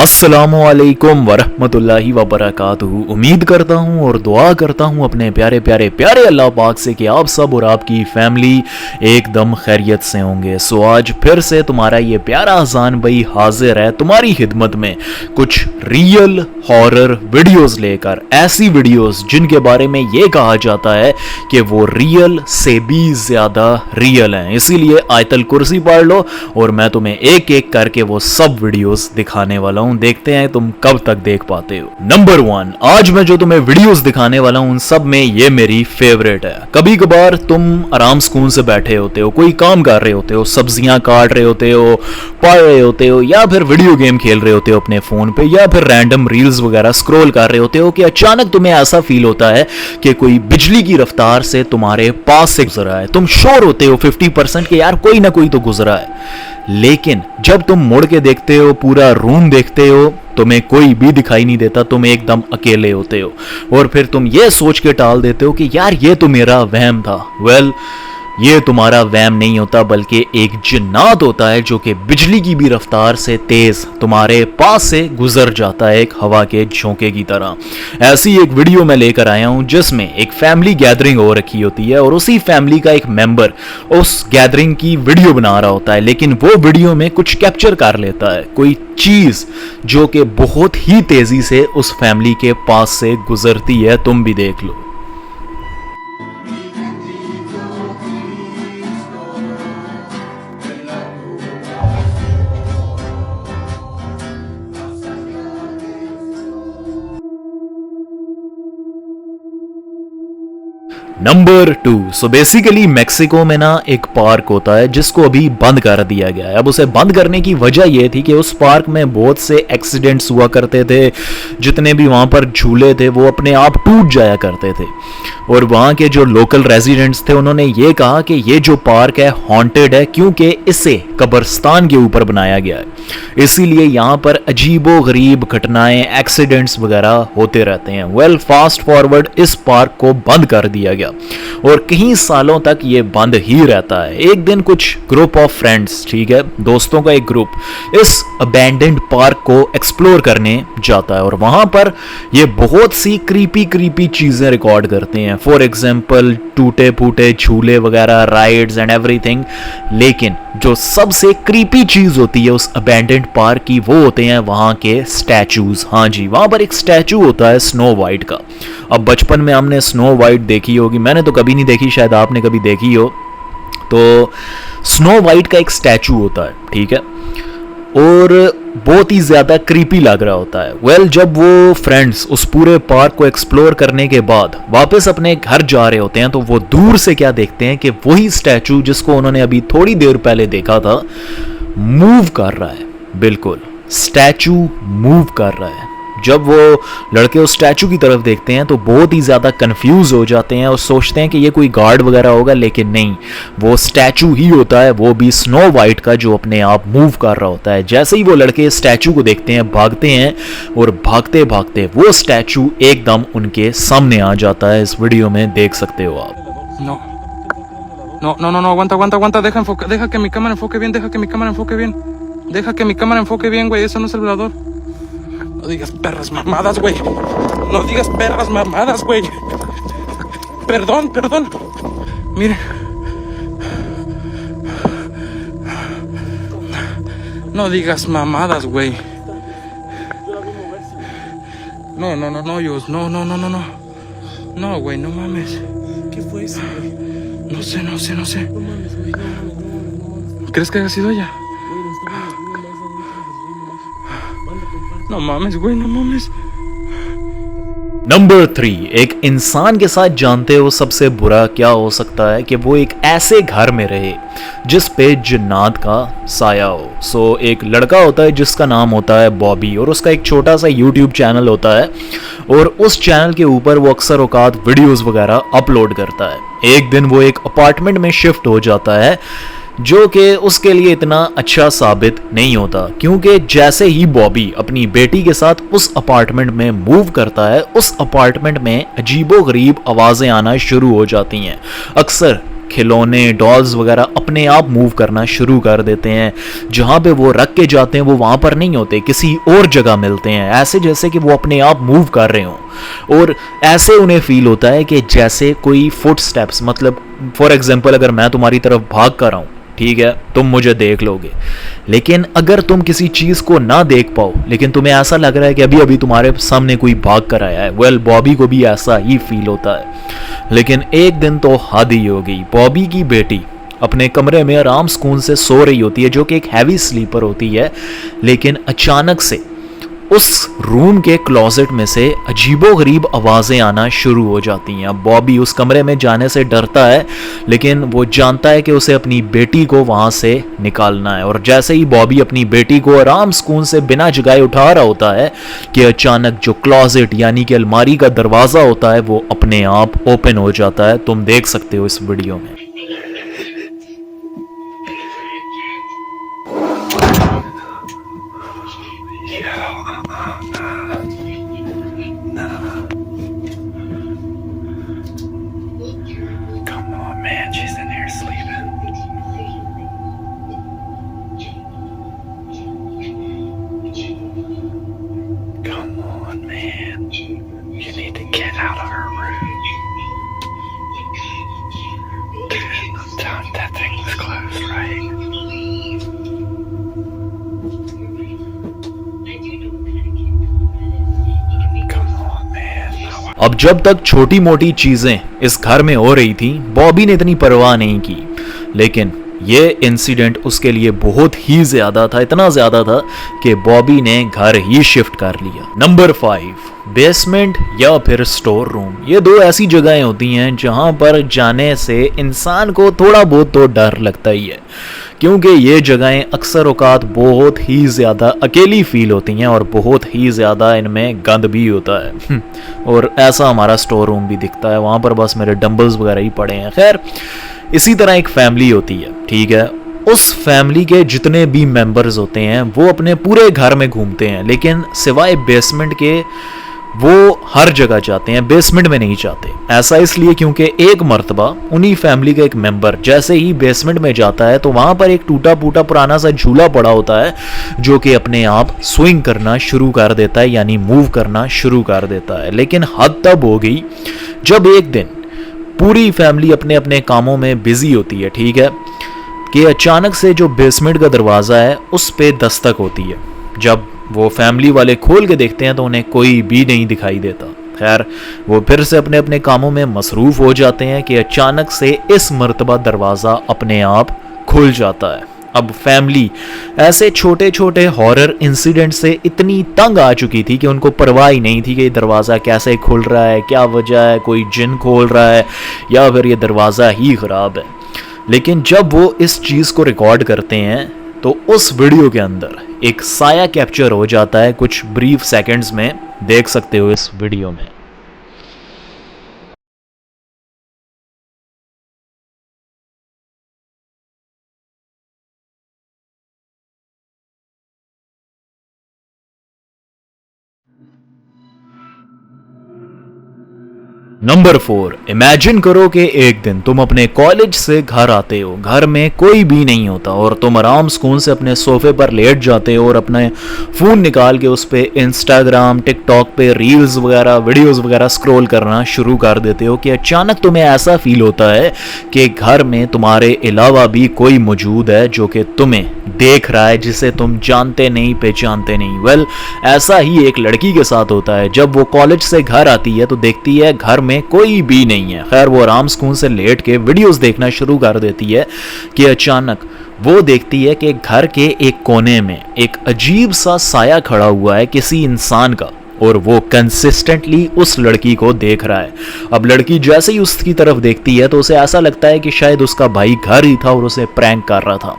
अस्सलामुअलैकुम वरहमतुल्लाहि वबरकातुहू। उम्मीद करता हूँ और दुआ करता हूँ अपने प्यारे प्यारे प्यारे अल्लाह पाक से कि आप सब और आपकी फैमिली एकदम खैरियत से होंगे। सो आज फिर से तुम्हारा ये प्यारा अजान भाई हाजिर है तुम्हारी खिदमत में कुछ रियल हॉरर वीडियोस लेकर, ऐसी वीडियोस जिनके बारे में ये कहा जाता है कि वो रियल से भी ज्यादा रियल हैं। इसीलिए आयतल कुर्सी पढ़ लो और मैं तुम्हें एक एक करके वो सब वीडियोस दिखाने वाला हूं। देखते हैं तुम कब तक देख पाते हो। नंबर 1, आज मैं जो तुम्हें वीडियोस दिखाने वाला हूं उन सब में ये मेरी फेवरेट है। कभी कभार तुम आराम सुकून से बैठे होते हो, कोई काम कर रहे होते हो, सब्जियां काट रहे होते हो, पढ़ रहे होते हो, या फिर वीडियो गेम खेल रहे होते हो अपने फोन पे, या फिर रैंडम रील्स वगैरह स्क्रॉल कर रहे होते हो कि अचानक तुम्हें ऐसा फील होता है कि कोई बिजली की रफ्तार से तुम्हारे पास से गुजरा है। तुम श्योर होते हो 50% कि यार कोई ना कोई तो गुजरा है, लेकिन जब तुम मुड़ के देखते हो, पूरा रूम देखते हो, तुम्हें कोई भी दिखाई नहीं देता, तुम एकदम अकेले होते हो और फिर तुम ये सोच के टाल देते हो कि यार ये तो मेरा वहम था। वेल, ये तुम्हारा वहम नहीं होता बल्कि एक जिन्नात होता है जो कि बिजली की भी रफ्तार से तेज तुम्हारे पास से गुजर जाता है, एक हवा के झोंके की तरह। ऐसी एक वीडियो मैं लेकर आया हूं जिसमें एक फैमिली गैदरिंग हो रखी होती है और उसी फैमिली का एक मेंबर उस गैदरिंग की वीडियो बना रहा होता है, लेकिन वो वीडियो में कुछ कैप्चर कर लेता है, कोई चीज जो कि बहुत ही तेजी से उस फैमिली के पास से गुजरती है। तुम भी देख लो। नंबर 2, सो बेसिकली मेक्सिको में ना एक पार्क होता है जिसको अभी बंद कर दिया गया है। अब उसे बंद करने की वजह यह थी कि उस पार्क में बहुत से एक्सीडेंट्स हुआ करते थे, जितने भी वहां पर झूले थे वो अपने आप टूट जाया करते थे और वहां के जो लोकल रेजिडेंट्स थे उन्होंने ये कहा कि ये जो पार्क है हॉन्टेड है क्योंकि इसे कब्रिस्तान के ऊपर बनाया गया है, इसीलिए यहाँ पर अजीबो गरीब घटनाएं, एक्सीडेंट्स वगैरह होते रहते हैं। वेल, फास्ट फॉरवर्ड इस पार्क को बंद कर दिया गया और कई सालों तक ये बंद ही रहता है। एक दिन कुछ ग्रुप ऑफ फ्रेंड्स, ठीक है, दोस्तों का एक ग्रुप इस अबैंडन्ड पार्क को एक्सप्लोर करने जाता है और वहां पर ये बहुत सी क्रीपी चीजें रिकॉर्ड करते हैं। फॉर एग्जाम्पल टूटे फूटे झूले वगैरह, राइड्स एंड एवरीथिंग। लेकिन जो सबसे क्रीपी चीज होती है उस अबैंडन्ड पार्क की, वो होते हैं वहां के स्टैचूज। हाँ जी, वहां पर एक स्टैचू होता है स्नो वाइट का। अब बचपन में हमने स्नो वाइट देखी होगी, मैंने तो कभी नहीं देखी, शायद आपने कभी देखी हो। तो स्नो वाइट का एक स्टैचू होता है, ठीक है, और बहुत ही ज्यादा क्रीपी लग रहा होता है। वेल, जब वो फ्रेंड्स उस पूरे पार्क को एक्सप्लोर करने के बाद वापस अपने घर जा रहे होते हैं तो वो दूर से क्या देखते हैं कि वही स्टैचू जिसको उन्होंने अभी थोड़ी देर पहले देखा था मूव कर रहा है। बिल्कुल, स्टैचू मूव कर रहा है। जब वो लड़के उस स्टैचू की तरफ देखते हैं तो बहुत ही ज्यादा कंफ्यूज हो जाते हैं और सोचते हैं कि ये कोई गार्ड वगैरह होगा, लेकिन नहीं, वो स्टैचू ही होता है, वो भी स्नो वाइट का, जो अपने आप मूव कर रहा होता है। जैसे ही वो लड़के स्टैचू को देखते हैं, भागते हैं और भागते भागते वो स्टैचू एकदम उनके सामने आ जाता है। इस वीडियो में देख सकते हो आप। No, no, no, no, no, aguanta, deja que mi cámara enfoque bien, deja que mi cámara enfoque bien, deja que mi cámara enfoque bien, güey, eso no es el velador. No digas perras mamadas, güey. No digas perras mamadas, güey. Perdón. Mire. No digas mamadas, güey. No, Yus. No. No, güey, no mames. ¿Qué fue eso, güey? No sé. No mames, güey, no. ¿Crees que haya sido ella? No mames, güey, no mames. Number 3, एक इंसान के साथ जानते हो सबसे बुरा क्या हो सकता है कि वो एक ऐसे घर में रहे जिस पे जिन्नात का साया हो। सो एक लड़का होता है जिसका नाम होता है बॉबी और उसका एक छोटा सा यूट्यूब चैनल होता है और उस चैनल के ऊपर वो अक्सर औकात वीडियोस वगैरह अपलोड करता है। एक दिन वो एक अपार्टमेंट में शिफ्ट हो जाता है जो कि उसके लिए इतना अच्छा साबित नहीं होता, क्योंकि जैसे ही बॉबी अपनी बेटी के साथ उस अपार्टमेंट में मूव करता है, उस अपार्टमेंट में अजीबो गरीब आवाज़ें आना शुरू हो जाती हैं। अक्सर खिलौने, डॉल्स वगैरह अपने आप मूव करना शुरू कर देते हैं। जहाँ पे वो रख के जाते हैं वो वहाँ पर नहीं होते, किसी और जगह मिलते हैं, ऐसे जैसे कि वो अपने आप मूव कर रहे हों। और ऐसे उन्हें फील होता है कि जैसे कोई फुट स्टेप्स, मतलब फॉर एग्जाम्पल अगर मैं तुम्हारी तरफ भाग कर रहा हूँ, ठीक है, तुम मुझे देख लोगे, लेकिन अगर तुम किसी चीज को ना देख पाओ लेकिन तुम्हें ऐसा लग रहा है कि अभी अभी तुम्हारे सामने कोई भाग कर आया है, वेल बॉबी को भी ऐसा ही फील होता है। लेकिन एक दिन तो हद ही हो गई। बॉबी की बेटी अपने कमरे में आराम सुकून से सो रही होती है, जो कि एक हैवी स्लीपर होती है, लेकिन अचानक से उस रूम के क्लोजेट में से अजीबोगरीब आवाज़ें आना शुरू हो जाती हैं। अब बॉबी उस कमरे में जाने से डरता है, लेकिन वो जानता है कि उसे अपनी बेटी को वहाँ से निकालना है। और जैसे ही बॉबी अपनी बेटी को आराम सुकून से बिना जगाए उठा रहा होता है कि अचानक जो क्लोजेट यानी कि अलमारी का दरवाज़ा होता है वो अपने आप ओपन हो जाता है। तुम देख सकते हो इस वीडियो में। Come on, man. She's in here sleeping. Come on, man. You need to get out of her room. That thing was closed, right? Come on, man. अब जब तक छोटी मोटी चीजें इस घर में हो रही थी, बॉबी ने इतनी परवाह नहीं की, लेकिन ये इंसिडेंट उसके लिए बहुत ही ज्यादा था, इतना ज्यादा था कि बॉबी ने घर ही शिफ्ट कर लिया। नंबर 5, बेसमेंट या फिर स्टोर रूम। ये दो ऐसी जगहें होती हैं जहां पर जाने से इंसान को थोड़ा बहुत तो डर लगता ही है, क्योंकि ये जगहें अक्सर औकात बहुत ही ज़्यादा अकेली फील होती हैं और बहुत ही ज़्यादा इनमें गंद भी होता है। और ऐसा हमारा स्टोर रूम भी दिखता है, वहाँ पर बस मेरे डंबल्स वगैरह ही पड़े हैं। खैर, इसी तरह एक फैमिली होती है, ठीक है, उस फैमिली के जितने भी मेंबर्स होते हैं वो अपने पूरे घर में घूमते हैं, लेकिन सिवाय बेसमेंट के वो हर जगह जाते हैं, बेसमेंट में नहीं जाते। ऐसा इसलिए क्योंकि एक मर्तबा उन्हीं फैमिली का एक मेंबर जैसे ही बेसमेंट में जाता है तो वहां पर एक टूटा फूटा पुराना सा झूला पड़ा होता है, जो कि अपने आप स्विंग करना शुरू कर देता है, यानी मूव करना शुरू कर देता है। लेकिन हद तब हो गई जब एक दिन पूरी फैमिली अपने अपने कामों में बिजी होती है, ठीक है, कि अचानक से जो बेसमेंट का दरवाज़ा है उस पे दस्तक होती है। जब वो फैमिली वाले खोल के देखते हैं तो उन्हें कोई भी नहीं दिखाई देता। खैर, वो फिर से अपने अपने कामों में मसरूफ हो जाते हैं कि अचानक से इस मर्तबा दरवाज़ा अपने आप खुल जाता है। अब फैमिली ऐसे छोटे छोटे हॉरर इंसिडेंट से इतनी तंग आ चुकी थी कि उनको परवाह ही नहीं थी कि दरवाज़ा कैसे खुल रहा है, क्या वजह है, कोई जिन खोल रहा है या फिर ये दरवाज़ा ही ख़राब है। लेकिन जब वो इस चीज़ को रिकॉर्ड करते हैं तो उस वीडियो के अंदर एक साया कैप्चर हो जाता है कुछ ब्रीफ सेकंड्स में, देख सकते हो इस वीडियो में। नंबर 4, इमेजिन करो कि एक दिन तुम अपने कॉलेज से घर आते हो, घर में कोई भी नहीं होता और तुम आराम सुकून से अपने सोफे पर लेट जाते हो और अपने फ़ोन निकाल के उस पे इंस्टाग्राम, टिकटॉक पे रील्स वगैरह, वीडियोस वगैरह स्क्रॉल करना शुरू कर देते हो कि अचानक तुम्हें ऐसा फील होता है कि घर में तुम्हारे अलावा भी कोई मौजूद है जो कि तुम्हें देख रहा है, जिसे तुम जानते नहीं, पहचानते नहीं। वेल, ऐसा ही एक लड़की के साथ होता है। जब वो कॉलेज से घर आती है तो देखती है घर में कोई भी नहीं है। खैर, वो आराम सुकून से लेट के वीडियोस देखना शुरू कर देती है कि अचानक वो देखती है कि घर के एक कोने में एक अजीब सा साया खड़ा हुआ है किसी इंसान का, और वो कंसिस्टेंटली उस लड़की को देख रहा है। अब लड़की जैसे ही उसकी तरफ देखती है तो उसे ऐसा लगता है कि शायद उसका भाई घर ही था और उसे प्रैंक कर रहा था।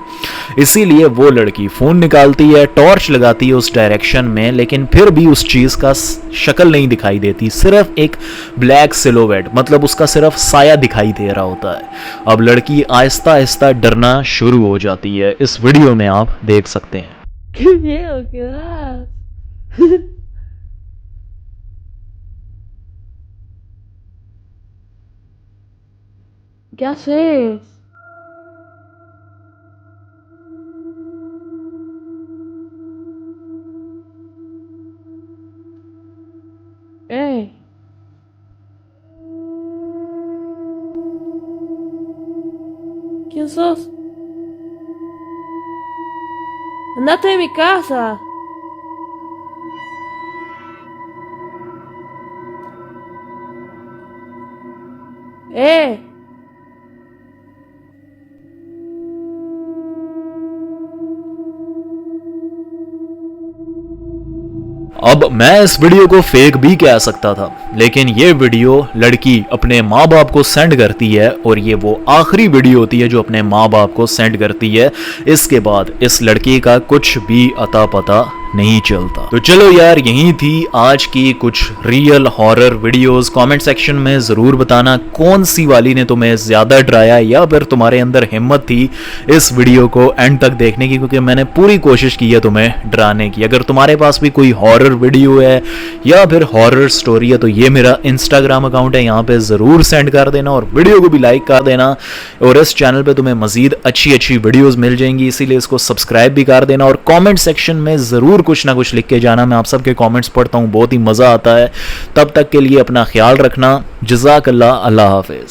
इसीलिए वो लड़की फ़ोन निकालती है, टॉर्च लगाती है उस डायरेक्शन में, लेकिन फिर भी उस चीज़ का शक्ल नहीं दिखाई देती, सिर्फ एक ब्लैक सिलोवेट, मतलब उसका सिर्फ साया दिखाई दे रहा होता है। अब लड़की आहिस्ता आहिस्ता डरना शुरू हो जाती है। इस वीडियो में आप देख सकते हैं। ¡Qué miedo que das! ¿Qué haces? ¡Eh! ¿Quién sos? ¡Andate de mi casa! ¡Eh! अब मैं इस वीडियो को फेक भी कह सकता था, लेकिन ये वीडियो लड़की अपने माँ बाप को सेंड करती है और ये वो आखिरी वीडियो होती है जो अपने माँ बाप को सेंड करती है। इसके बाद इस लड़की का कुछ भी अता पता नहीं चलता। तो चलो यार, यही थी आज की कुछ real horror videos. Comment section में जरूर बताना कौन सी वाली ने तुम्हें ज्यादा डराया, या फिर तुम्हारे अंदर हिम्मत थी इस वीडियो को एंड तक देखने की, क्योंकि मैंने पूरी कोशिश की है तुम्हें डराने की। अगर तुम्हारे पास भी कोई हॉरर वीडियो है या फिर हॉरर स्टोरी है तो ये मेरा इंस्टाग्राम अकाउंट है, यहाँ पे जरूर सेंड कर देना और वीडियो को भी लाइक कर देना। और इस चैनल पे तुम्हें मजीद अच्छी अच्छी वीडियोस मिल जाएंगी, इसीलिए इसको सब्सक्राइब भी कर देना। और कमेंट सेक्शन में जरूर कुछ ना कुछ लिख के जाना, मैं आप सबके कमेंट्स पढ़ता हूँ, बहुत ही मजा आता है। तब तक के लिए अपना ख्याल रखना। जज़ाकल्लाह, अल्लाह हाफिज।